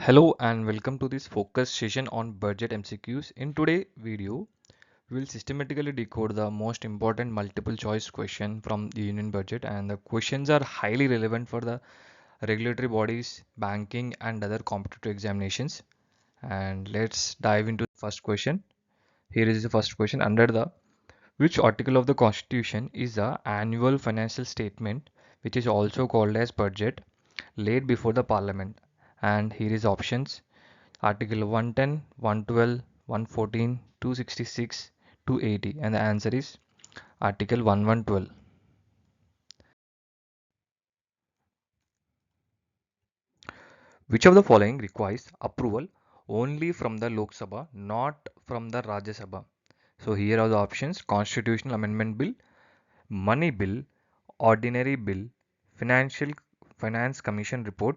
Hello and welcome to this focus session on budget MCQs. In today's video, we will systematically decode the most important multiple choice question from the Union budget, and the questions are highly relevant for the regulatory bodies, banking and other competitive examinations. And let's dive into the first question. Here is the first question. Under the which article of the Constitution is the annual financial statement, which is also called as budget, laid before the Parliament? And here is options. Article 110, 112, 114, 266, 280, and the answer is Article 1112. Which of the following requires approval only from the Lok Sabha, not from the Rajya Sabha? So here are the options: Constitutional Amendment Bill, Money Bill, Ordinary Bill, Financial Finance Commission Report,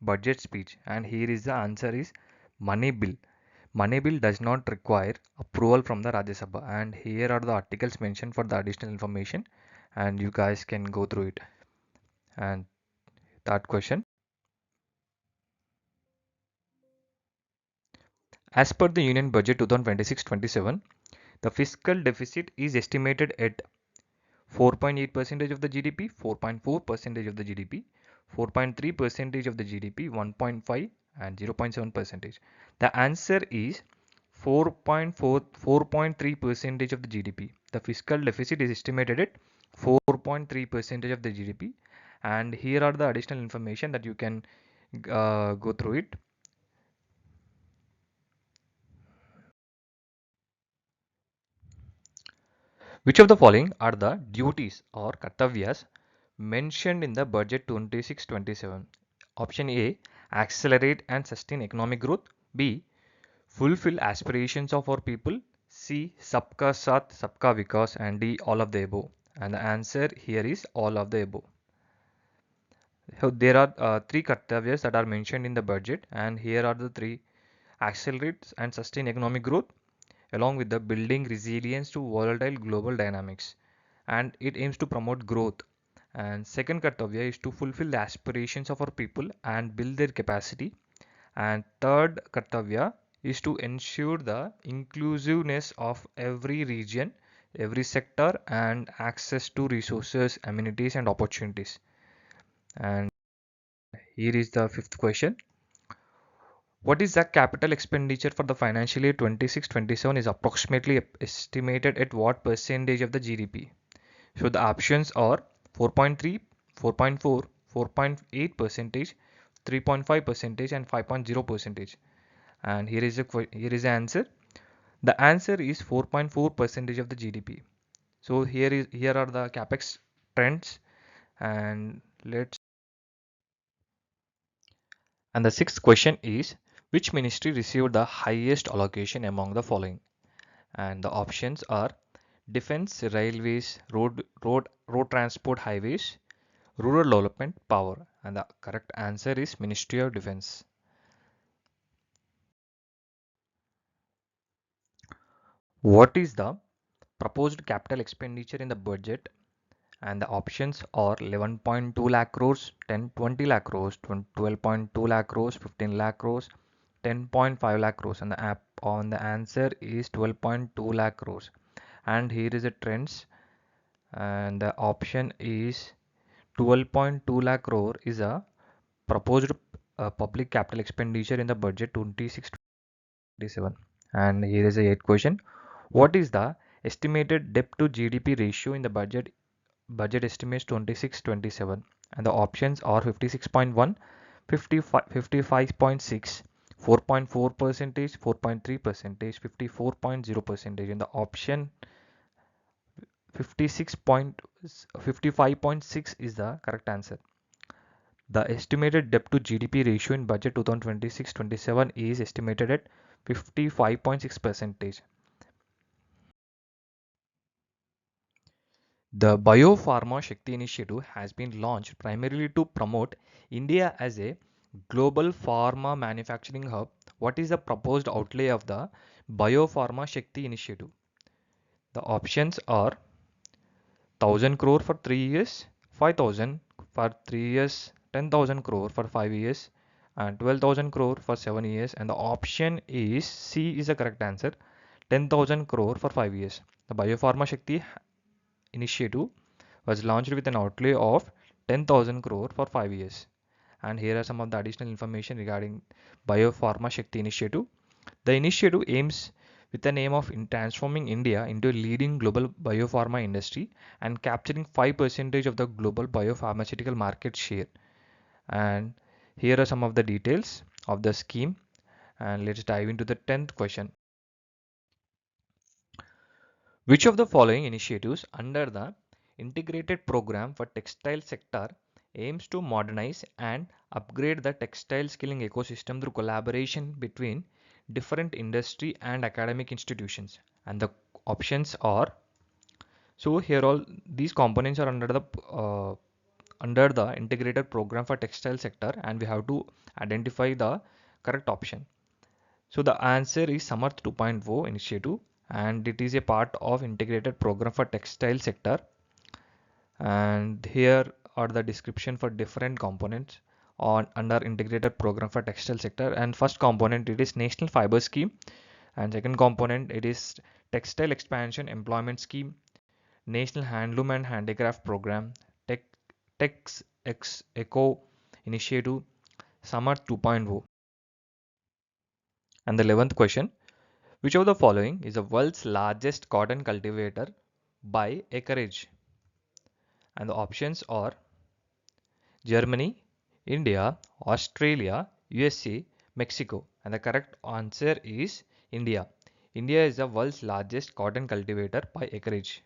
Budget Speech. And here is the answer is Money Bill. Money Bill does not require approval from the Rajya Sabha, and here are the articles mentioned for the additional information, and you guys can go through it. And that question, as per the Union Budget 2026-27, the fiscal deficit is estimated at 4.8% of the GDP, 4.4% of the GDP, 4.3% of the GDP, 1.5 and 0.7%. The answer is 4.3% of the GDP. The fiscal deficit is estimated at 4.3% of the GDP. And here are the additional information that you can go through it. Which of the following are the duties or kartavyas mentioned in the budget 26-27? Option A, accelerate and sustain economic growth. B, fulfill aspirations of our people. C, sabka saath, sabka vikas. And D, all of the above. And the answer here is all of the above. So there are three kartavyas that are mentioned in the budget, and here are the three: accelerate and sustain economic growth, along with the building resilience to volatile global dynamics, and it aims to promote growth. And second kartavya is to fulfill the aspirations of our people and build their capacity. And third kartavya is to ensure the inclusiveness of every region, every sector, and access to resources, amenities, and opportunities. And here is the fifth question. What is the capital expenditure for the financial year 26-27 is approximately estimated at what percentage of the GDP? So the options are 4.3, 4.4, 4.8 percentage, 3.5 percentage, and 5.0 percentage. And here is the answer. The answer is 4.4 percentage of the GDP. So here are the capex trends, and let's. And the sixth question is, which ministry received the highest allocation among the following? And the options are defense, railways, road transport, highways, rural development, power. And the correct answer is Ministry of Defense. What is the proposed capital expenditure in the budget? And the options are 11.2 lakh crores, 10-20 lakh crores, 12.2 lakh crores, 15 lakh crores, 10.5 lakh crores. And the answer is 12.2 lakh crores. And here is the trends, and the option is 12.2 lakh crore is a proposed public capital expenditure in the budget 26-27. And here is the eighth question. What is the estimated debt to GDP ratio in the budget estimates 26-27? And the options are 56.1, 55.6, 4.4 percentage, 4.3 percentage, 54.0 percentage. And the option 55.6 is the correct answer. The estimated debt to GDP ratio in budget 2026-27 is estimated at 55.6 percentage. The Biopharma Shakti initiative has been launched primarily to promote India as a global pharma manufacturing hub. What is the proposed outlay of the Biopharma Shakti initiative? The options are 1000 crore for 3 years, 5000 for 3 years, 10,000 crore for 5 years, and 12,000 crore for 7 years, and the option is C is the correct answer, 10,000 crore for 5 years. The Biopharma Shakti initiative was launched with an outlay of 10,000 crore for 5 years. And here are some of the additional information regarding Biopharma Shakti initiative. The initiative aims with the aim of transforming India into a leading global biopharma industry and capturing 5% of the global biopharmaceutical market share. And here are some of the details of the scheme. And let's dive into the 10th question. Which of the following initiatives under the Integrated Program for Textile Sector aims to modernize and upgrade the textile skilling ecosystem through collaboration between different industry and academic institutions? And the options are, so here all these components are under the Integrated Program for Textile Sector, and we have to identify the correct option. So the answer is Samarth 2.0 initiative, and it is a part of integrated program for textile sector. And here are the description for different components on under integrated program for textile sector. And first component, it is National Fiber Scheme, and second component, it is Textile Expansion Employment Scheme, National Handloom and Handicraft Program, Tech Tex Eco Initiative, Samarth 2.0. And the 11th question, which of the following is the world's largest cotton cultivator by acreage? And the options are Germany, India, Australia, USA, Mexico. And the correct answer is India. India is the world's largest cotton cultivator by acreage.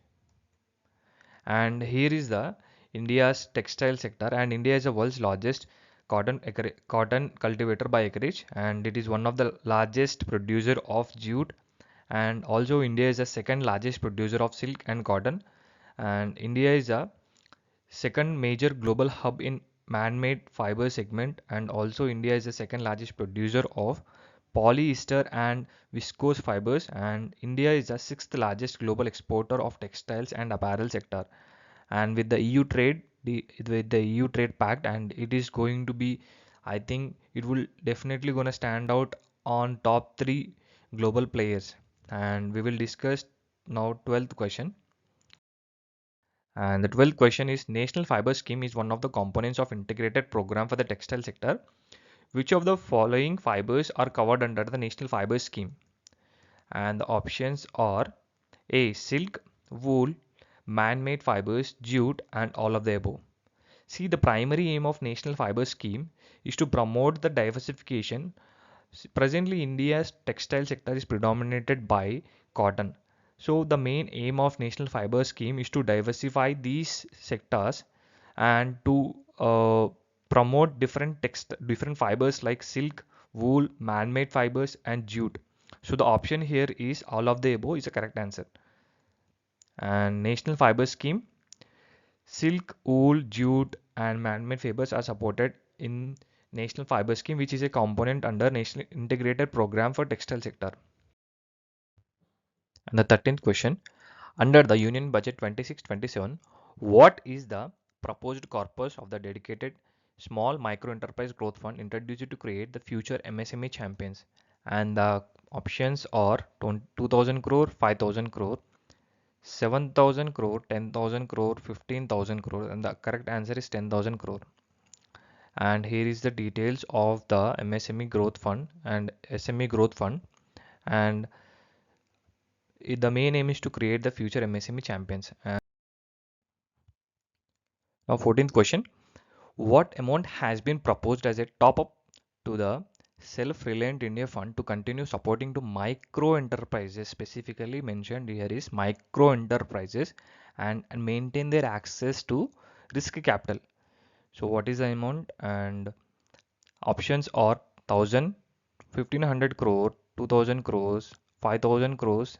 And here is the India's textile sector, and India is the world's largest cotton cultivator by acreage, and it is one of the largest producer of jute, and also India is the second largest producer of silk and cotton, and India is a second major global hub in man-made fiber segment, and also India is the second largest producer of polyester and viscose fibers, and India is the sixth largest global exporter of textiles and apparel sector. And with the EU trade, with the EU trade pact, and it is going to be, I think it will definitely gonna stand out on top three global players. And we will discuss now 12th question. And the 12th question is, National Fiber Scheme is one of the components of integrated program for the textile sector. Which of the following fibers are covered under the National Fiber Scheme? And the options are A. Silk, wool, man-made fibers, jute, and all of the above. See, the primary aim of National Fiber Scheme is to promote the diversification. Presently, India's textile sector is predominated by cotton. So the main aim of National Fiber Scheme is to diversify these sectors and to promote different fibers like silk, wool, man-made fibers, and jute. So the option here is all of the above is the correct answer. And National Fiber Scheme, silk, wool, jute, and man-made fibers are supported in National Fiber Scheme, which is a component under National Integrated Program for Textile Sector. And the 13th question, under the Union Budget 26-27, what is the proposed corpus of the dedicated Small Micro Enterprise Growth Fund introduced to create the future MSME champions? And the options are 2,000 crore, 5,000 crore, 7,000 crore, 10,000 crore, 15,000 crore, and the correct answer is 10,000 crore. And here is the details of the MSME Growth Fund and SME Growth Fund, and the main aim is to create the future MSME champions. And now 14th question, what amount has been proposed as a top up to the Self-Reliant India Fund to continue supporting to micro enterprises? Specifically mentioned here is micro enterprises, and maintain their access to risk capital. So what is the amount? And options are 1,000, 1,500 crore, 2,000 crores, 5,000 crores,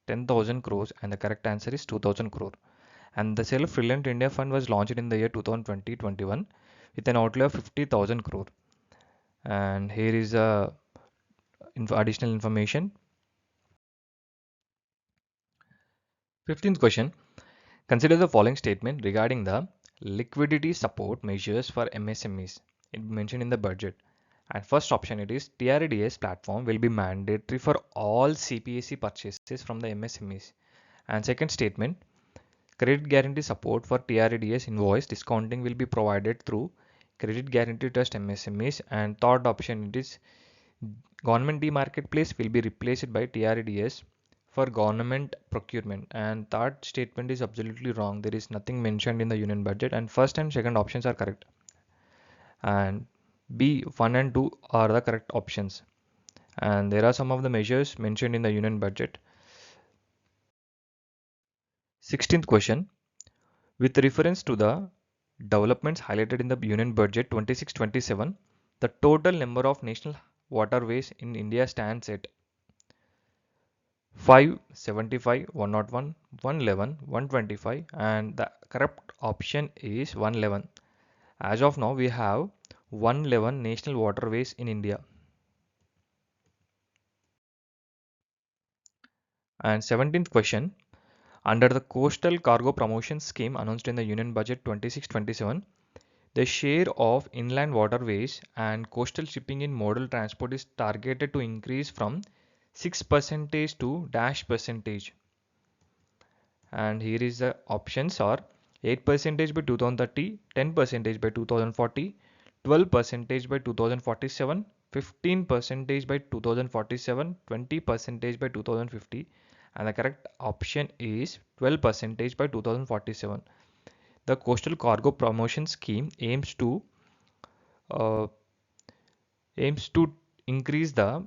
10,000 crores, and the correct answer is 2,000 crore. And the Self-Reliant India Fund was launched in the year 2020-21 with an outlay of 50,000 crore. And here is additional information. 15th question, consider the following statement regarding the liquidity support measures for MSMEs. It mentioned in the budget. And first option it is TRDS platform will be mandatory for all CPSE purchases from the MSMEs. And second statement, credit guarantee support for TRDS invoice discounting will be provided through credit guarantee trust MSMEs. And third option it is government e-marketplace will be replaced by TRDS for government procurement. And third statement is absolutely wrong. There is nothing mentioned in the union budget, and first and second options are correct. And B, 1 and 2 are the correct options. And there are some of the measures mentioned in the union budget. 16th question, with reference to the developments highlighted in the union budget 26-27, the total number of national waterways in India stands at 5, 75, 101, 111, 125, and the correct option is 111. As of now, we have 111 national waterways in India. And 17th question, under the Coastal Cargo Promotion Scheme announced in the Union Budget 26-27, the share of inland waterways and coastal shipping in modal transport is targeted to increase from 6% to dash percentage. And here is the options are 8% by 2030, 10% by 2040, 12% by 2047, 15% by 2047, 20% by 2050, and the correct option is 12% by 2047. The Coastal Cargo Promotion Scheme uh, aims to increase the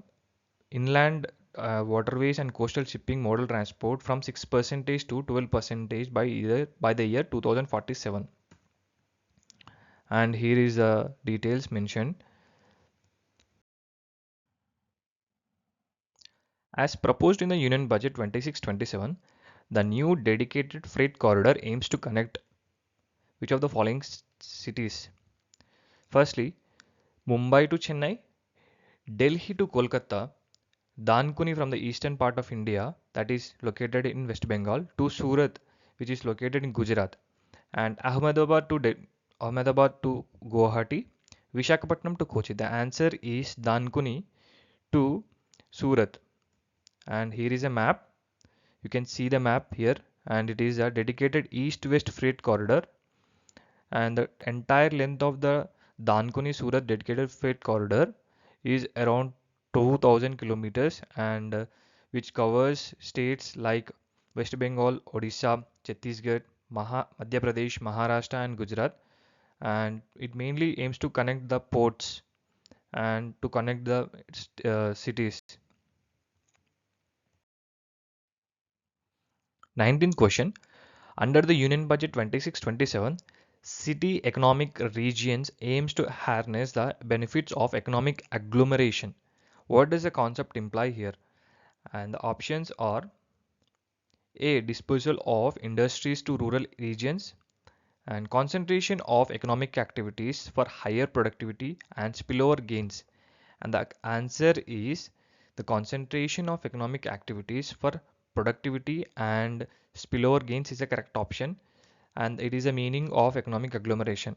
inland waterways and coastal shipping modal transport from 6% to 12% by the year 2047. And here is the details mentioned. As proposed in the Union Budget 26-27, the new dedicated freight corridor aims to connect which of the following cities? Firstly, Mumbai to Chennai, Delhi to Kolkata, Dankuni from the eastern part of India, that is located in West Bengal, to Surat, which is located in Gujarat, and Ahmedabad to Guwahati, Vishakhapatnam to Kochi. The answer is Dankuni to Surat. And here is a map. You can see the map here, and it is a dedicated east-west freight corridor, and the entire length of the Dankuni Surat dedicated freight corridor is around 2000 kilometers, and which covers states like West Bengal, Odisha, Chhattisgarh, Madhya Pradesh, Maharashtra, and Gujarat. And it mainly aims to connect the ports and to connect the cities. 19th question, under the Union Budget 26-27, city economic regions aims to harness the benefits of economic agglomeration. What does the concept imply here? And the options are A, dispersal of industries to rural regions, and concentration of economic activities for higher productivity and spillover gains. And the answer is the concentration of economic activities for productivity and spillover gains is the correct option, and it is a meaning of economic agglomeration.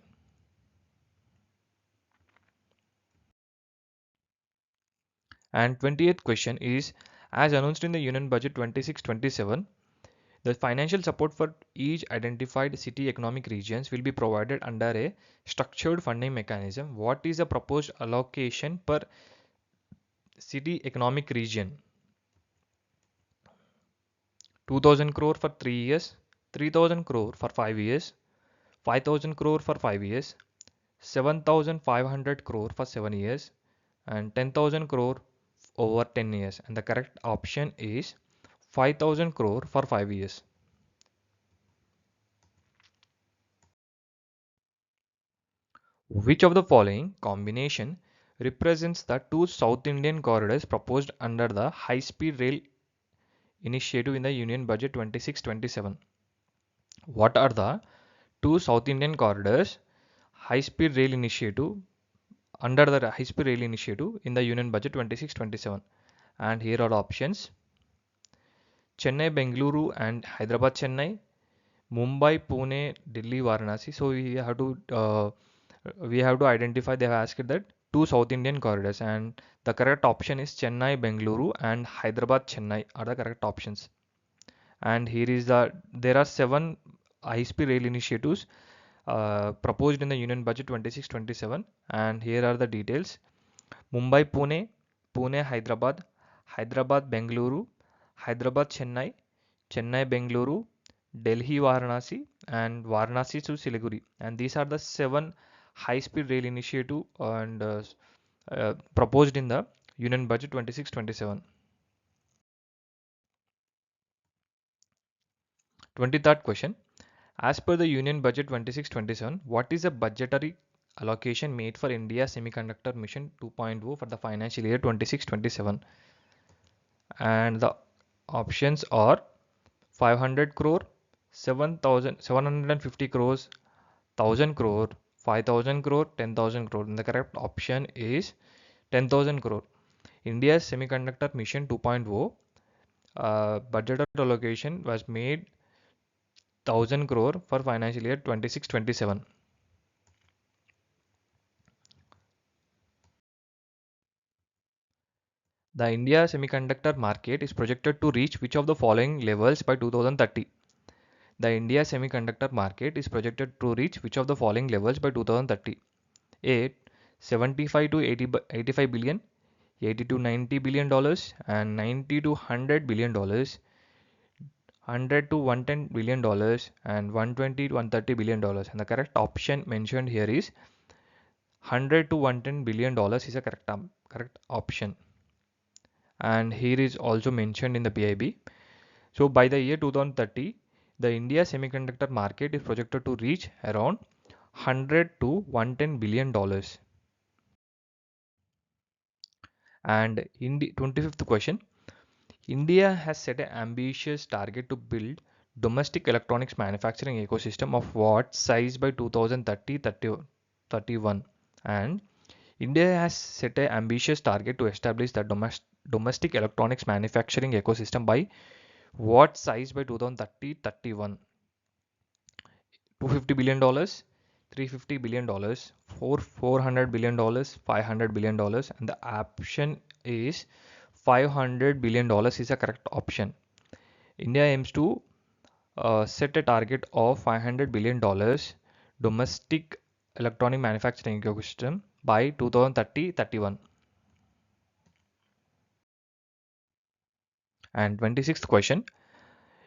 And 20th question is, as announced in the Union Budget 26-27, the financial support for each identified city economic regions will be provided under a structured funding mechanism. What is the proposed allocation per city economic region? 2000 crore for 3 years, 3000 crore for 5 years, 5000 crore for 5 years, 7500 crore for 7 years, and 10,000 crore over 10 years. And the correct option is 5000 crore for 5 years. Which of the following combination represents the two South Indian corridors proposed under the High Speed Rail Initiative in the Union Budget 26-27? What are the two South Indian corridors High Speed Rail Initiative under the High Speed Rail Initiative in the Union Budget 26-27? And here are the options: Chennai, Bengaluru, and Hyderabad, Chennai, Mumbai, Pune, Delhi, Varanasi. So we have to identify. They have asked that two South Indian corridors, and the correct option is Chennai Bengaluru and Hyderabad Chennai are the correct options. And here is there are seven high-speed rail initiatives proposed in the Union Budget 26-27, and here are the details. Mumbai Pune, Pune Hyderabad, Hyderabad Bengaluru, Hyderabad Chennai, Chennai Bengaluru, Delhi Varanasi, and Varanasi to Siliguri. And these are the seven high-speed rail initiative and proposed in the Union Budget 26-27. 23rd question. As per the Union Budget 26-27, what is the budgetary allocation made for India Semiconductor Mission 2.0 for the financial year 26-27? And the options are 500 crore, 7,750 crores, 1000 crore, 5000 crore, 10,000 crore. And the correct option is 10,000 crore. India's Semiconductor Mission 2.0 budget allocation was made 1000 crore for financial year 26-27. The India semiconductor market is projected to reach which of the following levels by 2030? The India semiconductor market is projected to reach which of the following levels by 2030? A. 75 to 85 billion, 80 to 90 billion dollars, and 90 to 100 billion dollars, 100 to 110 billion dollars, and 120 to 130 billion dollars. And the correct option mentioned here is 100 to 110 billion dollars is a correct option. And here is also mentioned in the PIB. So by the year 2030, the India semiconductor market is projected to reach around 100 to 110 billion dollars. And in the 25th question, India has set an ambitious target to build domestic electronics manufacturing ecosystem of what size by 2030-31? And India has set an ambitious target to establish the domestic electronics manufacturing ecosystem by what size by 2030-31? $250 billion, $350 billion, $400 billion, $500 billion, and the option is $500 billion is a correct option. India aims to set a target of $500 billion domestic electronic manufacturing ecosystem by 2030-31. And 26th question.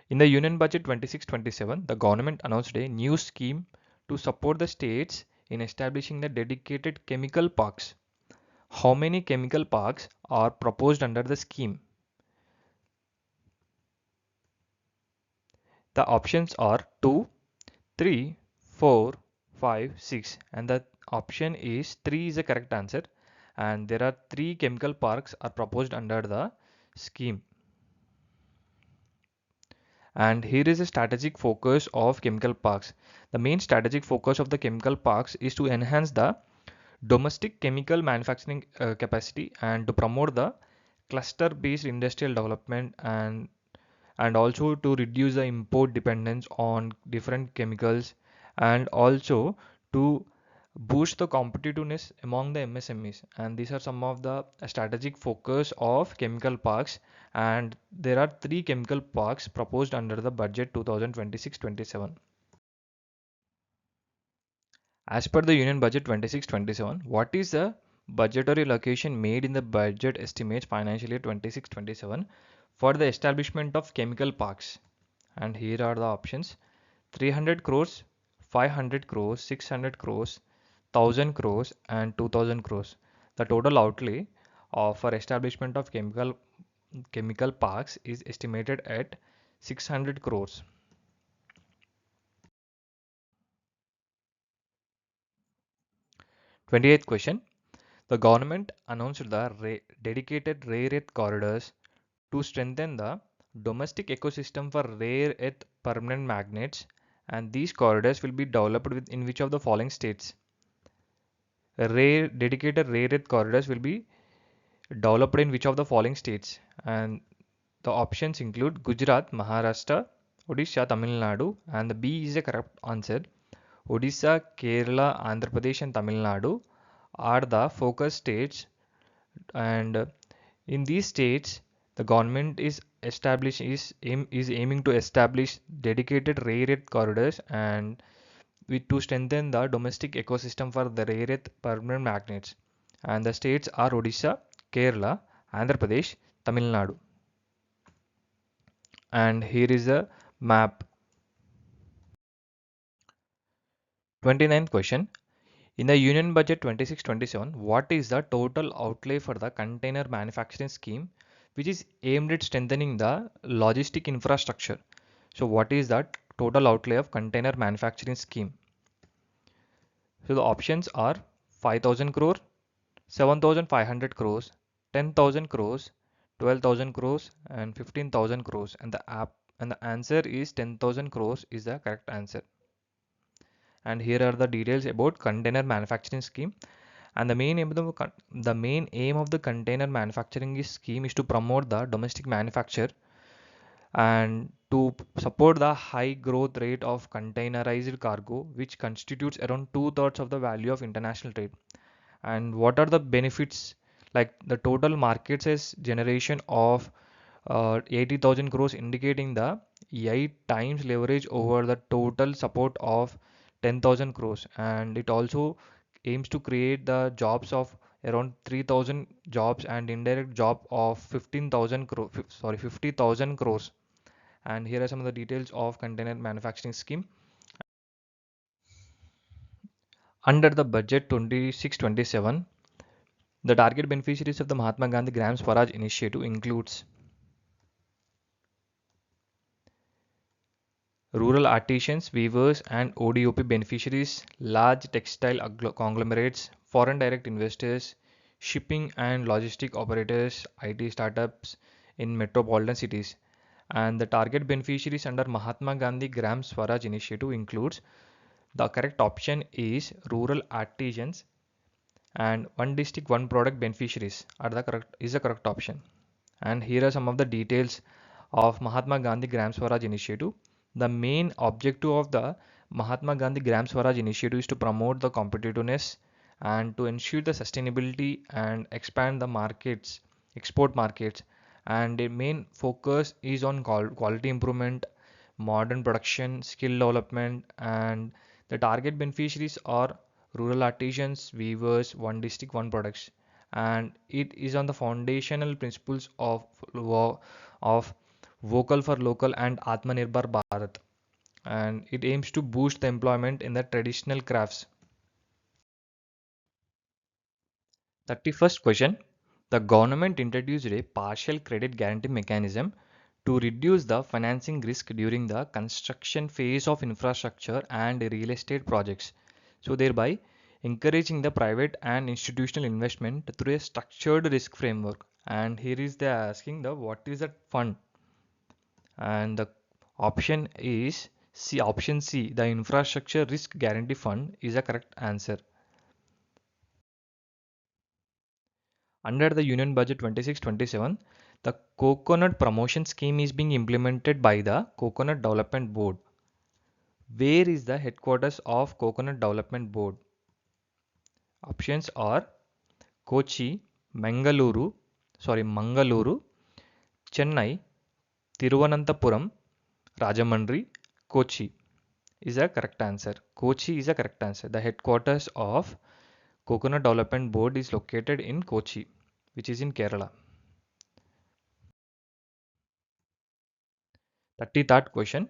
In the Union Budget 26-27, the government announced a new scheme to support the states in establishing the dedicated chemical parks. How many chemical parks are proposed under the scheme? The options are 2, 3, 4, 5, 6, and the option is 3 is the correct answer, and there are 3 chemical parks are proposed under the scheme. And here is a strategic focus of chemical parks. The main strategic focus of the chemical parks is to enhance the domestic chemical manufacturing capacity and to promote the cluster based industrial development, and also to reduce the import dependence on different chemicals, and also to boost the competitiveness among the MSMEs. And these are some of the strategic focus of chemical parks, and there are 3 chemical parks proposed under the budget 2026-27. As per the Union Budget 26-27, what is the budgetary allocation made in the budget estimates financial year 26-27 for the establishment of chemical parks? And here are the options: 300 crores, 500 crores, 600 crores, 1000 crores, and 2000 crores. The total outlay for establishment of chemical parks is estimated at 600 crores. 28th question. The government announced the dedicated rare earth corridors to strengthen the domestic ecosystem for rare earth permanent magnets, and these corridors will be developed in which of the following states? Dedicated rare earth corridors will be developed in which of the following states? And the options include Gujarat, Maharashtra, Odisha, Tamil Nadu, and the B is a correct answer. Odisha, Kerala, Andhra Pradesh, and Tamil Nadu are the focus states, and in these states the government is aiming to establish dedicated rare earth corridors and with to strengthen the domestic ecosystem for the rare earth permanent magnets. And the states are Odisha, Kerala, Andhra Pradesh, Tamil Nadu. And here is a map. 29th question. In the Union Budget 26-27, what is the total outlay for the container manufacturing scheme, which is aimed at strengthening the logistic infrastructure? So, what is the total outlay of container manufacturing scheme? So, the options are 5,000 crore, 7,500 crores, 10,000 crores, 12,000 crores, and 15,000 crores. And the answer is 10,000 crores is the correct answer. And here are the details about container manufacturing scheme. And the main aim of the container manufacturing scheme is to promote the domestic manufacture and to support the high growth rate of containerized cargo, which constitutes around two-thirds of the value of international trade. And what are the benefits? Like the total market size generation of 80,000 crores, indicating the 8 times leverage over the total support of 10,000 crores. And it also aims to create the jobs of around 3,000 jobs and indirect job of 15,000 crore, sorry, 50,000 crores. And here are some of the details of container manufacturing scheme. Under the budget 26-27, the target beneficiaries of the Mahatma Gandhi Gram Swaraj initiative includes rural artisans, weavers, and ODOP beneficiaries, large textile conglomerates, foreign direct investors, shipping and logistic operators, IT startups in metropolitan cities. And the target beneficiaries under Mahatma Gandhi Gram Swaraj initiative includes the correct option is rural artisans and one district one product beneficiaries are the correct is the correct option. And here are some of the details of Mahatma Gandhi Gram Swaraj initiative. The main objective of the Mahatma Gandhi Gram Swaraj initiative is to promote the competitiveness and to ensure the sustainability and expand the markets, export markets. And the main focus is on quality improvement, modern production, skill development, and the target beneficiaries are rural artisans, weavers, one district, one products. And it is on the foundational principles of vocal for local and Atmanirbhar Bharat, and it aims to boost the employment in the traditional crafts. 31st question. The government introduced a partial credit guarantee mechanism to reduce the financing risk during the construction phase of infrastructure and real estate projects, so thereby encouraging the private and institutional investment through a structured risk framework. And here is they are asking the what is that fund, and the option is C. Option C, the infrastructure risk guarantee fund is a correct answer. Under the Union Budget 26-27, the coconut promotion scheme is being implemented by the Coconut Development Board. Where is the headquarters of Coconut Development Board? Options are Kochi, Mangaluru, Chennai, Tiruvananthapuram, Rajahmundry, Kochi is a correct answer. Kochi is a correct answer. The headquarters of Coconut Development Board is located in Kochi, which is in Kerala. 33rd question.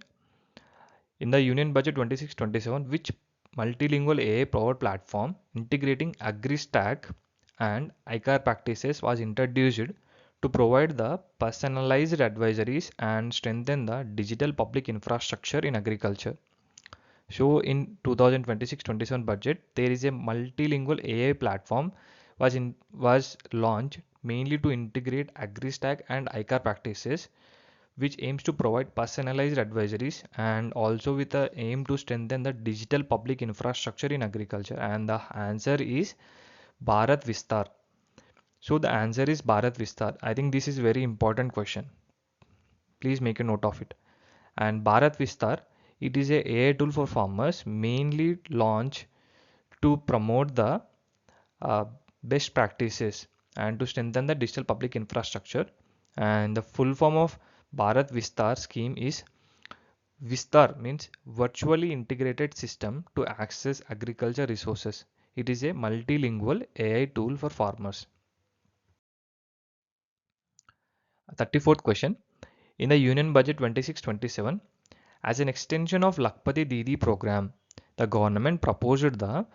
In the Union Budget 26-27, which multilingual AI powered platform integrating AgriStack and ICAR practices was introduced to provide the personalized advisories and strengthen the digital public infrastructure in agriculture? So in 2026-27 budget, there is a multilingual AI platform was launched mainly to integrate AgriStack and ICAR practices, which aims to provide personalized advisories and also with the aim to strengthen the digital public infrastructure in agriculture. And the answer is Bharat Vistar. So the answer is Bharat Vistar. I think this is very important question. Please make a note of it. And Bharat Vistar, it is a AI tool for farmers mainly launched to promote the uh, best practices and to strengthen the digital public infrastructure. And the full form of Bharat Vistar scheme is Vistar, means virtually integrated system to access agriculture resources. It is a multilingual AI tool for farmers. 34th question. In the Union Budget 26-27, as an extension of Lakpati Didi program, the government proposed the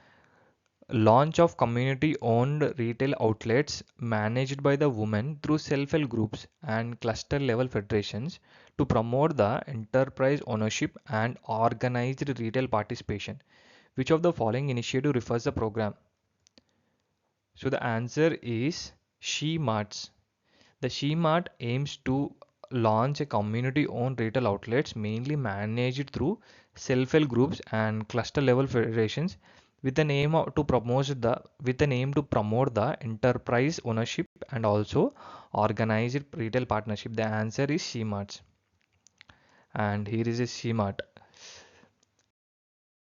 launch of community-owned retail outlets managed by the women through self-help groups and cluster-level federations to promote the enterprise ownership and organized retail participation. Which of the following initiative refers the program? So the answer is She Marts. The She Mart aims to launch a community-owned retail outlets mainly managed through self-help groups and cluster-level federations with an aim to promote the enterprise ownership and also organized retail partnership. The answer is She Marts. And here is a She Mart.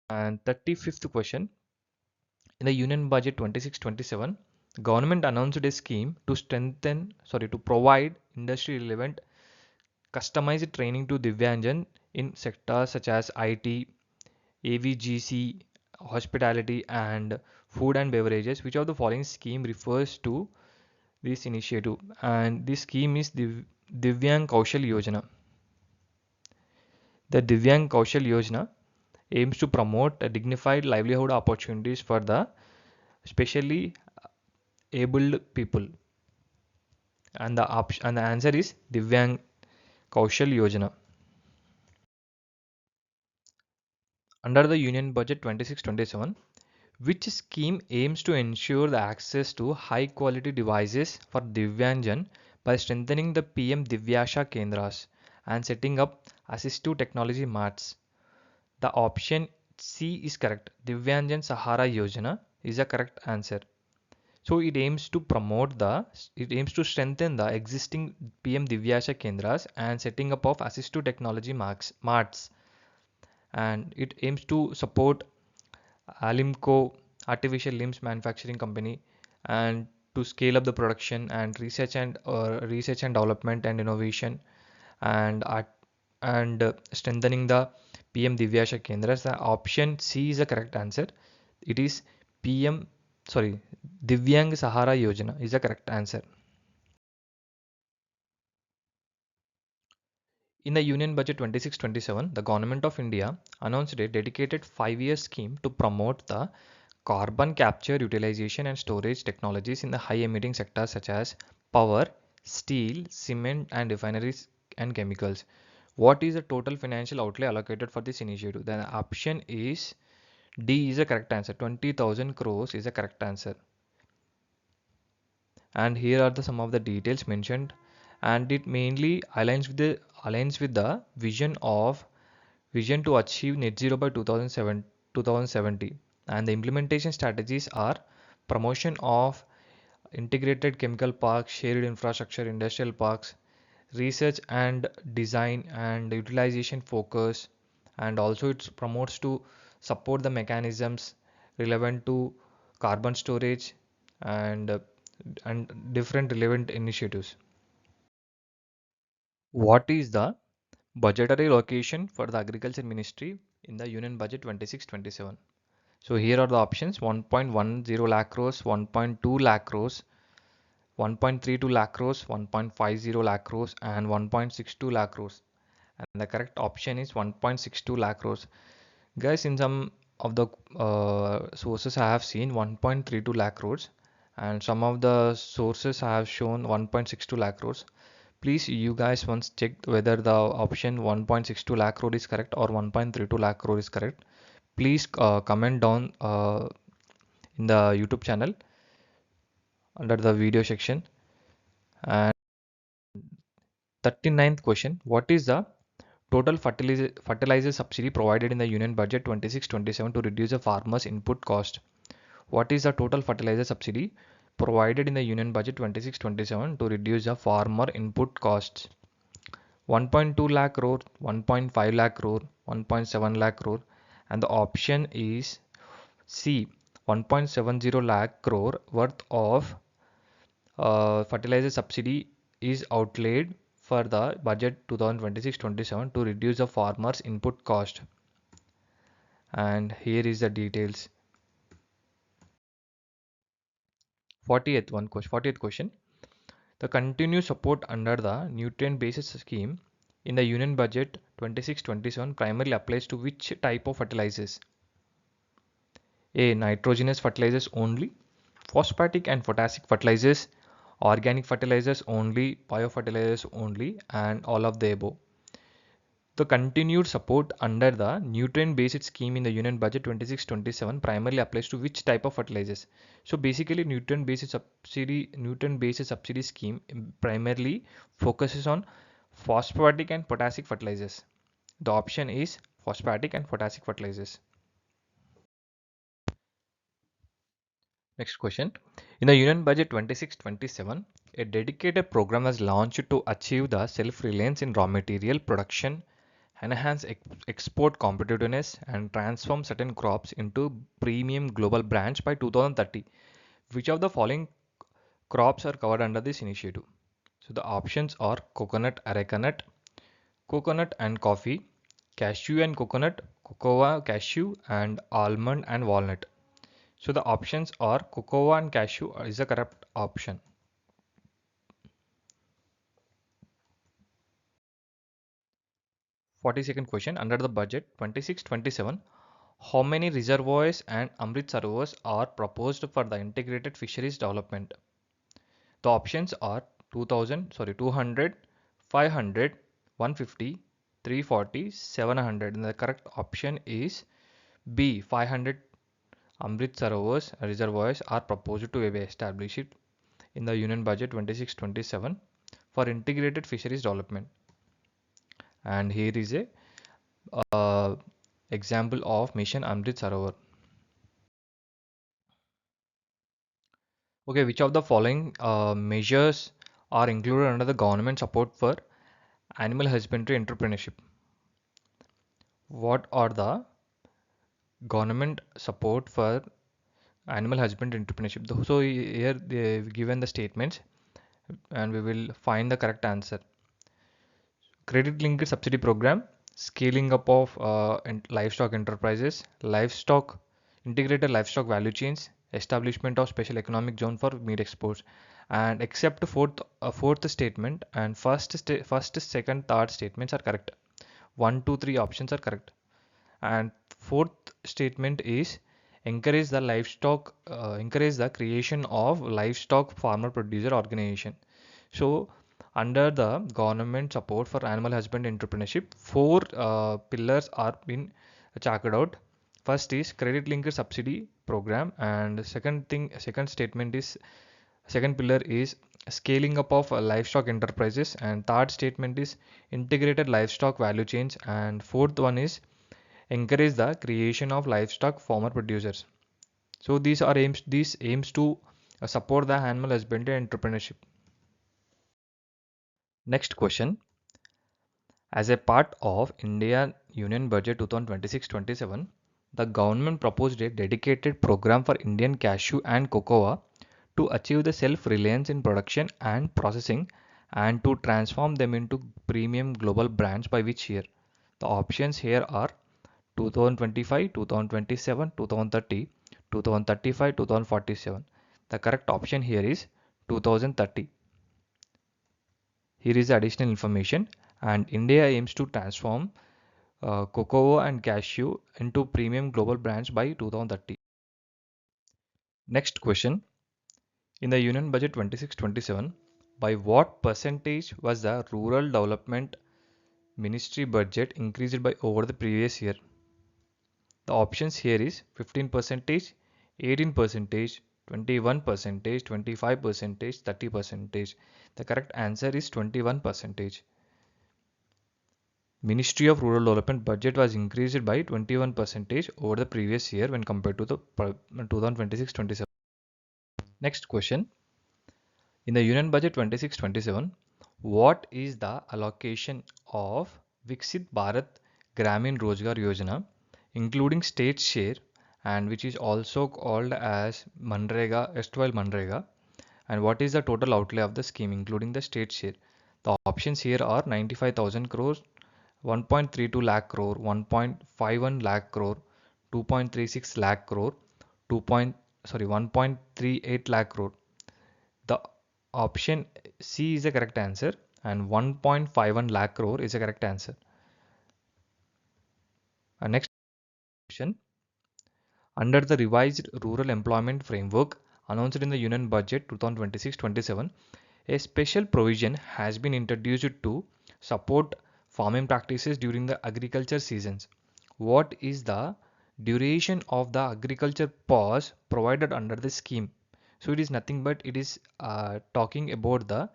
And 35th question. In the Union Budget 26-27, government announced a scheme to to provide industry relevant customized training to Divyanjan in sectors such as IT, AVGC, hospitality, and food and beverages. Which of the following scheme refers to this initiative? And this scheme is Divyang Kaushal Yojana. The Divyang Kaushal Yojana aims to promote a dignified livelihood opportunities for the specially abled people. And the answer is Divyang Kaushal Yojana. Under the Union Budget 26-27, which scheme aims to ensure the access to high quality devices for Divyanjan by strengthening the PM Divyasha Kendras and setting up assistive technology marts? The option C is correct. Divyanjan Sahara Yojana is a correct answer. So it aims to strengthen the existing PM Divyasha Kendras and setting up of assistive technology marts, and it aims to support Alimco artificial limbs manufacturing company and to scale up the production and research and development and innovation and art and strengthening the PM Divyasha Kendras. The option C is the correct answer. It is PM sorry Divyang Sahara Yojana is the correct answer. In the Union Budget 26-27, the Government of India announced a dedicated 5-year scheme to promote the carbon capture, utilization, and storage technologies in the high emitting sectors such as power, steel, cement, and refineries and chemicals. What is the total financial outlay allocated for this initiative? The option is D is the correct answer. 20,000 crores is the correct answer. And here are some of the details mentioned, and it mainly aligns with the vision to achieve net zero by 2070, and the implementation strategies are promotion of integrated chemical parks, shared infrastructure, industrial parks, research and design and utilization focus, and also it promotes to support the mechanisms relevant to carbon storage and and different relevant initiatives. What is the budgetary allocation for the agriculture ministry in the Union Budget 26-27? So here are the options: 1.10 lakh crores, 1.2 lakh crores, 1.32 lakh crores, 1.50 lakh crores, and 1.62 lakh crores. And the correct option is 1.62 lakh crores. Guys, in some of the sources I have seen 1.32 lakh crores, and some of the sources have shown 1.62 lakh crores. Please, you guys once check whether the option 1.62 lakh crore is correct or 1.32 lakh crore is correct. Please comment down in the YouTube channel under the video section. And 39th question: what is the total fertilizer subsidy provided in the Union Budget 26-27 to reduce the farmers' input cost? What is the total fertilizer subsidy provided in the Union Budget 26-27 to reduce the farmer input costs? 1.2 lakh crore, 1.5 lakh crore, 1.7 lakh crore, and the option is C, 1.70 lakh crore worth of fertilizer subsidy is outlaid for the budget 2026-27 to reduce the farmers' input cost. And here is the details. 40th question. The continued support under the nutrient basis scheme in the Union Budget 26-27 primarily applies to which type of fertilizers? A. Nitrogenous fertilizers only, phosphatic and potassic fertilizers, organic fertilizers only, biofertilizers only, and all of the above. The continued support under the nutrient based scheme in the Union Budget 26-27 primarily applies to which type of fertilizers? So basically nutrient based subsidy scheme primarily focuses on phosphatic and potassic fertilizers. The option is phosphatic and potassic fertilizers. Next question. In the Union Budget 26-27, a dedicated program was launched to achieve the self-reliance in raw material production, enhance export competitiveness, and transform certain crops into premium global brands by 2030. Which of the following crops are covered under this initiative? So the options are coconut, areca nut, coconut and coffee, cashew and coconut, cocoa, cashew, and almond and walnut. So the options are cocoa and cashew is the correct option. 42nd question under the budget 26-27, how many reservoirs and Amrit Sarovars are proposed for the integrated fisheries development? The options are 200, 500, 150, 340, 700. And the correct option is B. 500 Amrit Sarovars reservoirs are proposed to be established in the Union Budget 26-27 for integrated fisheries development. And here is a uh, example of Mission Amrit Sarovar. Okay, which of the following measures are included under the government support for animal husbandry entrepreneurship? What are the government support for animal husbandry entrepreneurship? So here they've given the statements and we will find the correct answer. Credit linked subsidy program, scaling up of livestock enterprises, livestock integrated livestock value chains, establishment of special economic zone for meat exports, and except fourth statement and first, second, third statements are correct. 1, 2, 3 options are correct. And fourth statement is encourage the creation of livestock farmer producer organization. So under the government support for animal husband entrepreneurship, four pillars are been chalked out. First is credit linked subsidy program, and second statement is second pillar is scaling up of livestock enterprises, and third statement is integrated livestock value chains, and fourth one is encourage the creation of livestock farmer producers. So these aims to support the animal husbandry entrepreneurship. Next question. As a part of India Union Budget 2026-27, the government proposed a dedicated program for Indian cashew and cocoa to achieve the self-reliance in production and processing and to transform them into premium global brands by which year? The options here are 2025, 2027, 2030, 2035, 2047. The correct option here is 2030. Here is additional information, and India aims to transform cocoa and cashew into premium global brands by 2030. Next question. In the Union Budget 26-27, by what percentage was the Rural Development Ministry budget increased by over the previous year? The options here is 15 percentage, 18 percentage, 21 percentage, 25 percentage, 30 percentage. The correct answer is 21 percentage. Ministry of Rural Development budget was increased by 21 percentage over the previous year when compared to the 2026-27. Next question. In the Union Budget 26-27, what is the allocation of Viksit Bharat Gramin Rozgar Yojana, including state share and which is also called as Manrega, erstwhile Manrega. And what is the total outlay of the scheme, including the state share? The options here are 95,000 crores, 1.32 lakh crore, 1.51 lakh crore, 2.36 lakh crore, 2. Sorry, 1.38 lakh crore. The option C is the correct answer, and 1.51 lakh crore is the correct answer. Next question. Under the revised Rural Employment Framework announced in the Union Budget 2026-27, a special provision has been introduced to support farming practices during the agriculture seasons. What is the duration of the agriculture pause provided under the scheme? So it is nothing but it is talking about the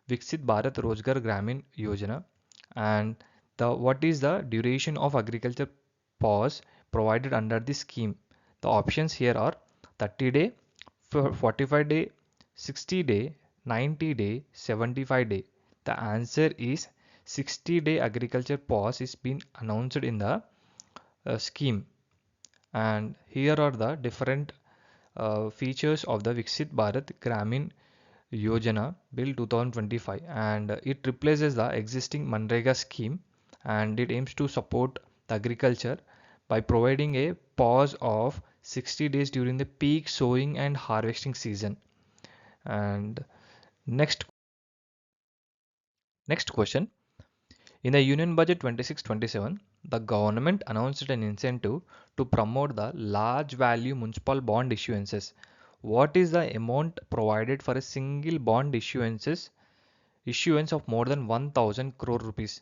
Viksit Bharat Rozgar Gramin Yojana, and the what is the duration of agriculture pause provided under the scheme. The options here are 30 day, 45 day, 60 day, 90 day, 75 day. The answer is 60-day agriculture pause is being announced in the scheme. And here are the different features of the Viksit Bharat Gramin Yojana Bill 2025, and it replaces the existing Manrega scheme, and it aims to support the agriculture by providing a pause of 60 days during the peak sowing and harvesting season. And next next question. In the Union Budget 26-27, the government announced an incentive to promote the large value municipal bond issuances. What is the amount provided for a single bond issuance of more than 1000 crore rupees?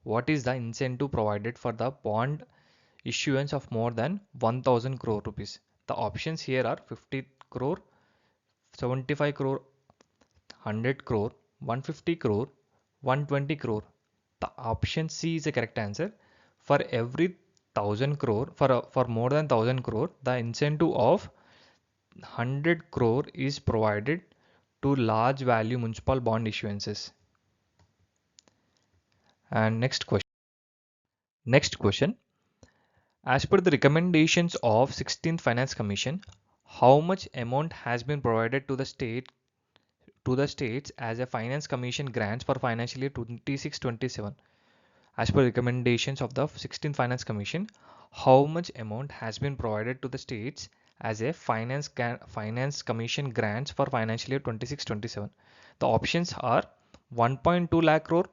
What is the incentive provided for the bond issuance of more than 1000 crore rupees? The options here are 50 crore, 75 crore, 100 crore, 150 crore, 120 crore. The option C is the correct answer. For every 1000 crore, for more than 1000 crore, the incentive of 100 crore is provided to large value municipal bond issuances. And next question. As per the recommendations of 16th Finance Commission, how much amount has been provided to the states as a Finance Commission grants for financial year 26-27? As per recommendations of the 16th Finance Commission, how much amount has been provided to the states as a finance commission grants for financial year 26-27? The options are 1.2 lakh crore,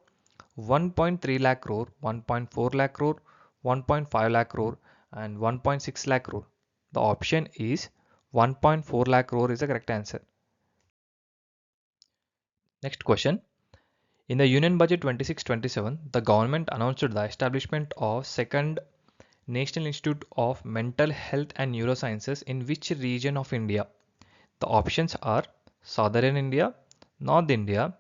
1.3 lakh crore, 1.4 lakh crore, 1.5 lakh crore, and 1.6 lakh crore. The option is 1.4 lakh crore is the correct answer. Next question. In the Union Budget 26-27, the government announced the establishment of second National Institute of Mental Health and Neurosciences in which region of India? The options are Southern India, North India,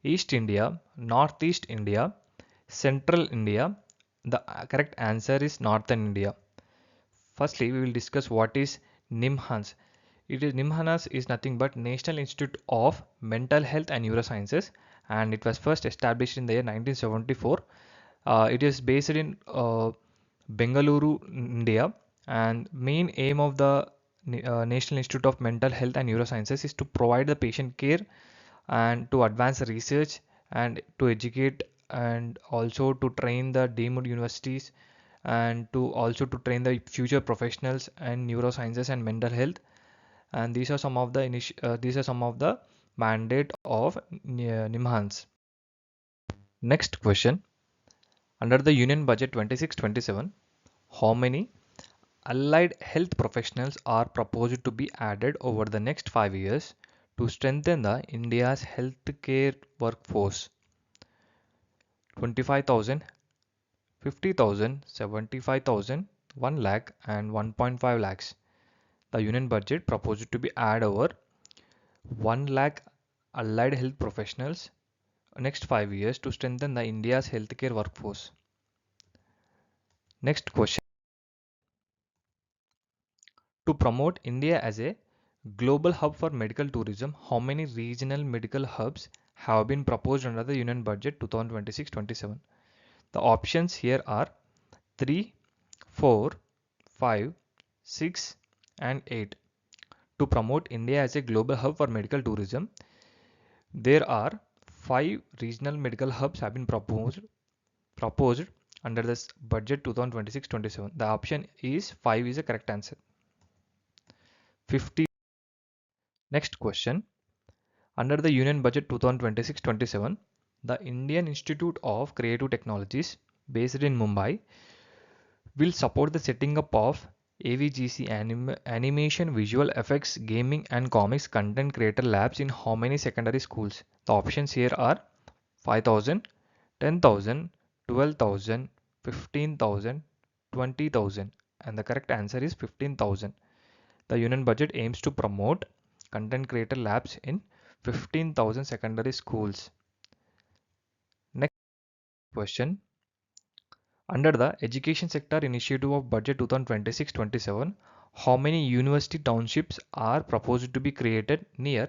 East India, Northeast India, Central India. The correct answer is Northern India. Firstly, we will discuss what is NIMHANS. NIMHANS is nothing but National Institute of Mental Health and Neurosciences, and it was first established in the year 1974. It is based in Bengaluru, India, and main aim of the National Institute of Mental Health and Neurosciences is to provide the patient care and to advance research and to educate and also to train the deemed universities and to also to train the future professionals in neurosciences and mental health. And these are some of the mandate of NIMHANS. Next question. Under the Union Budget 26-27, how many allied health professionals are proposed to be added over the next 5 years to strengthen the India's healthcare workforce? 25,000, 50,000, 75,000, 1 lakh and 1.5 lakhs. The Union Budget proposed to be add over 1 lakh allied health professionals next 5 years to strengthen the India's healthcare workforce. Next question. To promote India as a global hub for medical tourism, how many regional medical hubs have been proposed under the Union Budget 2026-27? The options here are 3, 4, 5, 6, and 8. To promote India as a global hub for medical tourism, there are 5 regional medical hubs have been proposed under this budget 2026-27. The option is 5 is a correct answer. 50. Next question. Under the Union Budget 2026-27, the Indian Institute of Creative Technologies, based in Mumbai, will support the setting up of AVGC animation, visual effects, gaming, and comics content creator labs in how many secondary schools? The options here are 5,000, 10,000, 12,000, 15,000, 20,000, and the correct answer is 15,000. The Union Budget aims to promote content creator labs in 15,000 secondary schools. Next question. Under the Education Sector Initiative of Budget 2026-27, how many university townships are proposed to be created near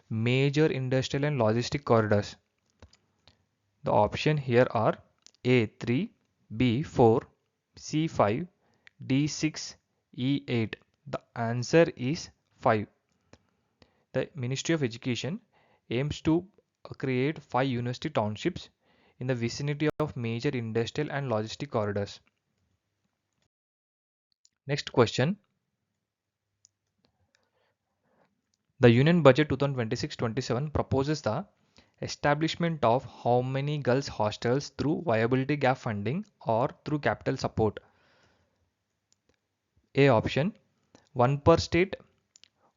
major industrial and logistic corridors? The options here are A3, B4, C5, D6, E8. The answer is 5. The Ministry of Education aims to create 5 university townships in the vicinity of major industrial and logistic corridors. Next question. The Union Budget 2026-27 proposes the establishment of how many girls hostels through viability gap funding or through capital support? A option 1 per state,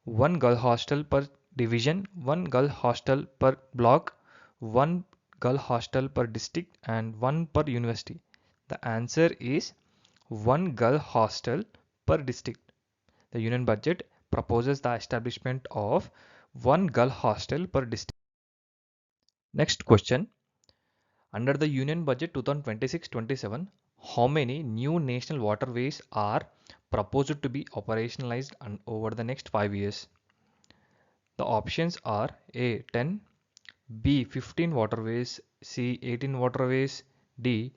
1 girl hostel per division, 1 girl hostel per block, 1 girl hostel per district, and 1 per university. The answer is 1 girl hostel per district. The Union Budget proposes the establishment of 1 girl hostel per district. Next question. Under the Union Budget 2026-27, how many new national waterways are proposed to be operationalized over the next 5 years? The options are A 10, B 15 waterways, C 18 waterways, D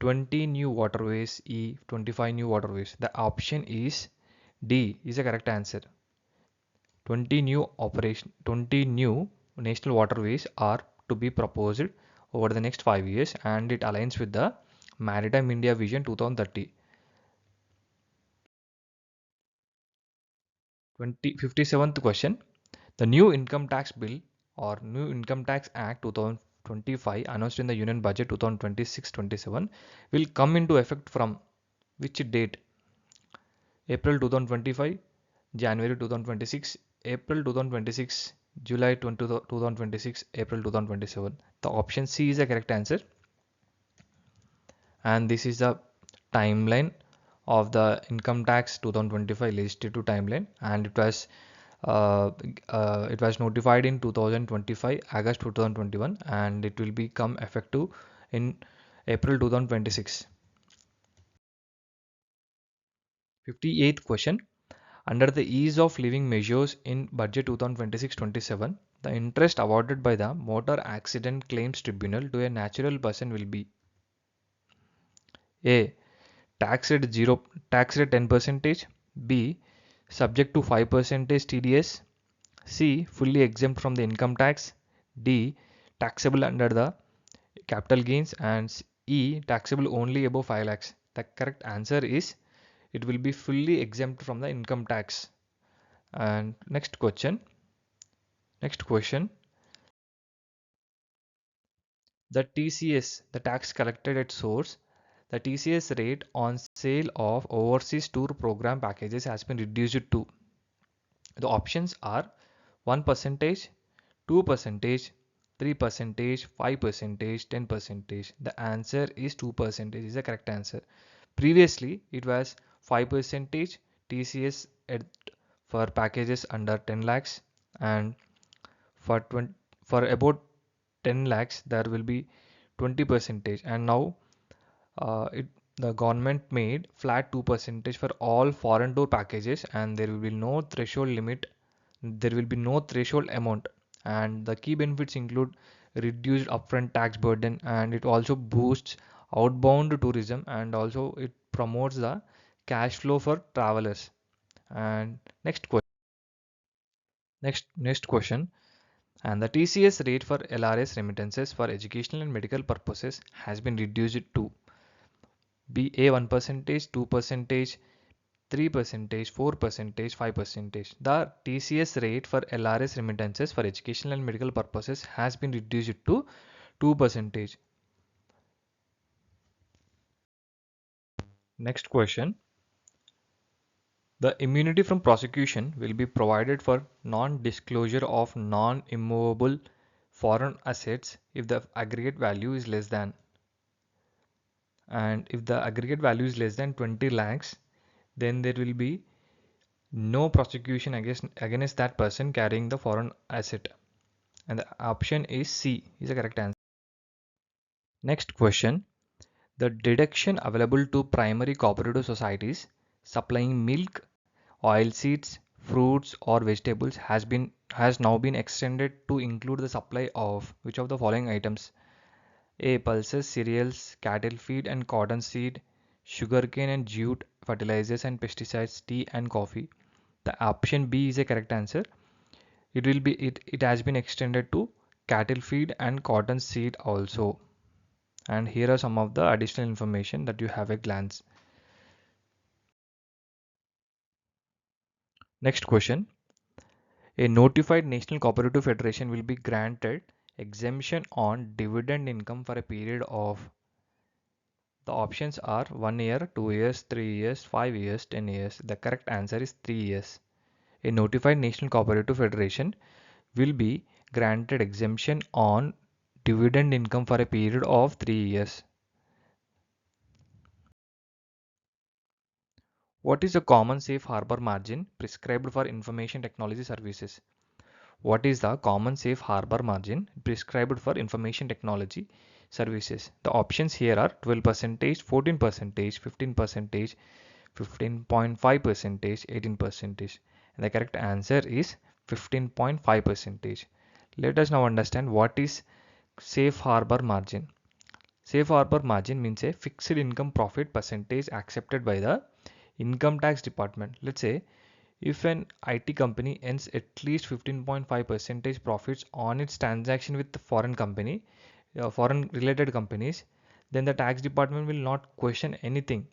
20 new waterways, E 25 new waterways. The option is D is the correct answer. 20 new national waterways are to be proposed over the next 5 years, and it aligns with the Maritime India Vision 2030. 57th question. The new income tax bill or new income tax act 2025 announced in the Union Budget 2026-27 will come into effect from which date? April 2025, January 2026, April 2026, July 2026, April 2027. The option C is the correct answer. And this is the timeline of the income tax 2025 legislative timeline, and it was notified in 2025 August 2021, and it will become effective in April 2026. 58th question. Under the ease of living measures in budget 2026-27, the interest awarded by the Motor Accident Claims Tribunal to a natural person will be A. Tax rate 10%, B. Subject to 5% TDS, C. Fully exempt from the income tax, D. Taxable under the capital gains, and E. Taxable only above 5 lakhs. The correct answer is it will be fully exempt from the income tax. And next question. The TCS, the tax collected at source, the TCS rate on sale of overseas tour program packages has been reduced to. The options are 1%, 2%, 3%, 5%, 10%. The answer is 2% is the correct answer. Previously, it was 5% TCS for packages under 10 lakhs, and for about 10 lakhs there will be 20%, and now the government made flat 2% for all foreign tour packages, and there will be no threshold limit, there will be no threshold amount, and the key benefits include reduced upfront tax burden, and it also boosts outbound tourism, and also it promotes the cash flow for travelers, And next question. And the TCS rate for LRS remittances for educational and medical purposes has been reduced to be a 1%, 2%, 3%, 4%, 5%. The TCS rate for LRS remittances for educational and medical purposes has been reduced to 2%. Next question. The immunity from prosecution will be provided for non-disclosure of non-immovable foreign assets if the aggregate value is less than, and if the aggregate value is less than 20 lakhs, then there will be no prosecution against that person carrying the foreign asset, and the option is C is the correct answer. Next question. The deduction available to primary cooperative societies supplying milk, oilseeds, fruits or vegetables has now been extended to include the supply of which of the following items: A. Pulses, cereals, cattle feed and cotton seed, sugarcane and jute, fertilizers and pesticides, tea and coffee. The option B is a correct answer. It has been extended to cattle feed and cotton seed also. And here are some of the additional information that you have a glance. Next question. A notified national cooperative federation will be granted exemption on dividend income for a period of, the options are 1 year, 2 years, 3 years, 5 years, 10 years. The correct answer is 3 years. A notified national cooperative federation will be granted exemption on dividend income for a period of 3 years. What is the common safe harbor margin prescribed for information technology services? What is the common safe harbor margin prescribed for information technology services? The options here are 12%, 14%, 15%, 15.5%, 18%. And the correct answer is 15.5%. Let us now understand what is safe harbor margin. Safe harbor margin means a fixed income profit percentage accepted by the income tax department. Let's say if an IT company earns at least 15.5% profits on its transaction with the foreign related companies, then the tax department will not question anything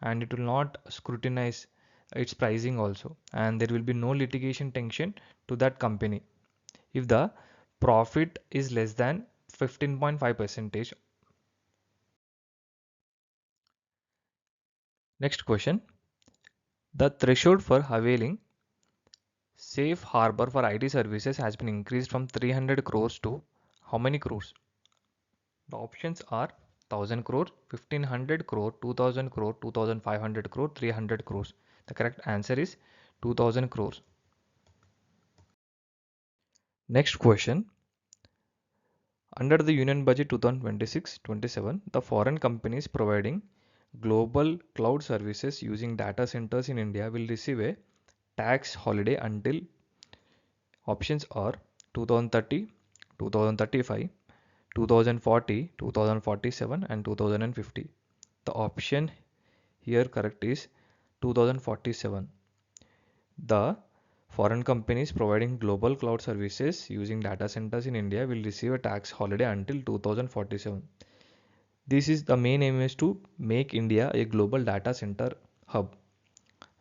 and it will not scrutinize its pricing also, and there will be no litigation tension to that company if the profit is less than 15.5%. Next question. The threshold for availing safe harbor for IT services has been increased from 300 crores to how many crores? The options are 1000 crore, 1500 crore, 2000 crore, 2500 crore, 300 crores. The correct answer is 2000 crores. Next question. Under the Union Budget 2026-27, the foreign companies providing global cloud services using data centers in India will receive a tax holiday until, options are 2030, 2035, 2040, 2047 and 2050. The option here correct is 2047. The foreign companies providing global cloud services using data centers in India will receive a tax holiday until 2047. This is the main aim is to make India a global data center hub,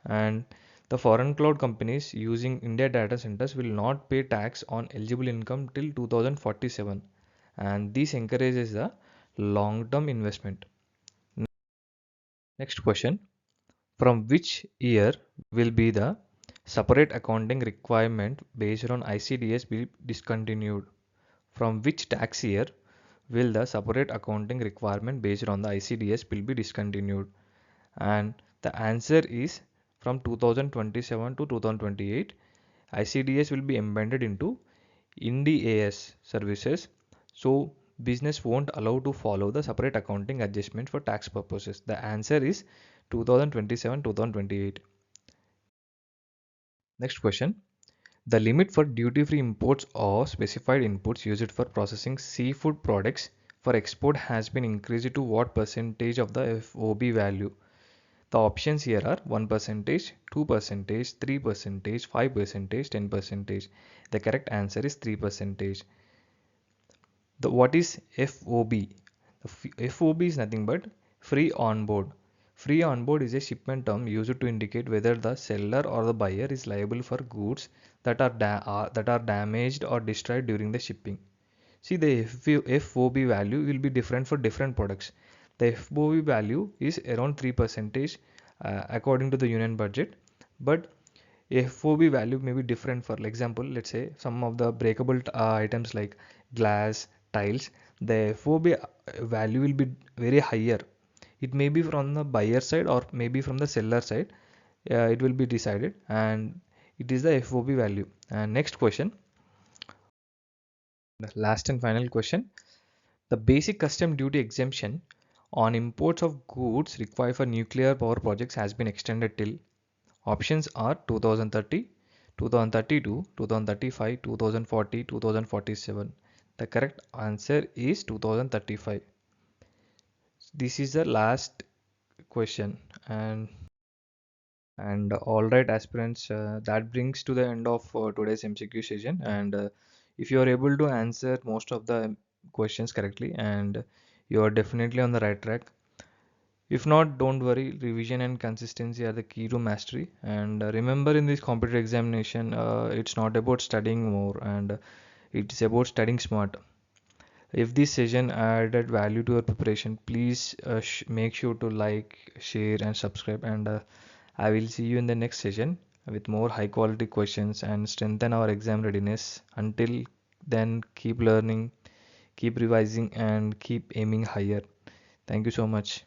and the foreign cloud companies using India data centers will not pay tax on eligible income till 2047, and this encourages the long-term investment. Next question. From which year will be the separate accounting requirement based on ICDS be discontinued? From which tax year will the separate accounting requirement based on the ICDS will be discontinued? And the answer is from 2027 to 2028. ICDS will be embedded into IND-AS services, so business won't allow to follow the separate accounting adjustment for tax purposes. The answer is 2027-2028. Next question. The limit for duty-free imports or specified inputs used for processing seafood products for export has been increased to what percentage of the FOB value? The options here are 1%, 2%, 3%, 5%, 10%. The correct answer is 3%. What is FOB? FOB is nothing but free on board. Free on board is a shipment term used to indicate whether the seller or the buyer is liable for goods that are damaged or destroyed during the shipping. See, the FOB value will be different for different products. The FOB value is around 3% according to the union budget, but FOB value may be different. For example, let's say some of the breakable items like glass, tiles, the FOB value will be very higher. It may be from the buyer side or maybe from the seller side. It will be decided, and it is the FOB value. And next question, the last and final question. The basic custom duty exemption on imports of goods required for nuclear power projects has been extended till options are 2030, 2032, 2035, 2040, 2047. The correct answer is 2035. This is the last question, and all right, aspirants, that brings to the end of today's MCQ session. And if you are able to answer most of the questions correctly, and you are definitely on the right track. If not, don't worry, revision and consistency are the key to mastery. And remember, in this competitive examination, it's not about studying more, and it's about studying smart. If this session added value to your preparation, please make sure to like, share, and subscribe. And I will see you in the next session with more high quality questions and strengthen our exam readiness. Until then, keep learning, keep revising, and keep aiming higher. Thank you so much.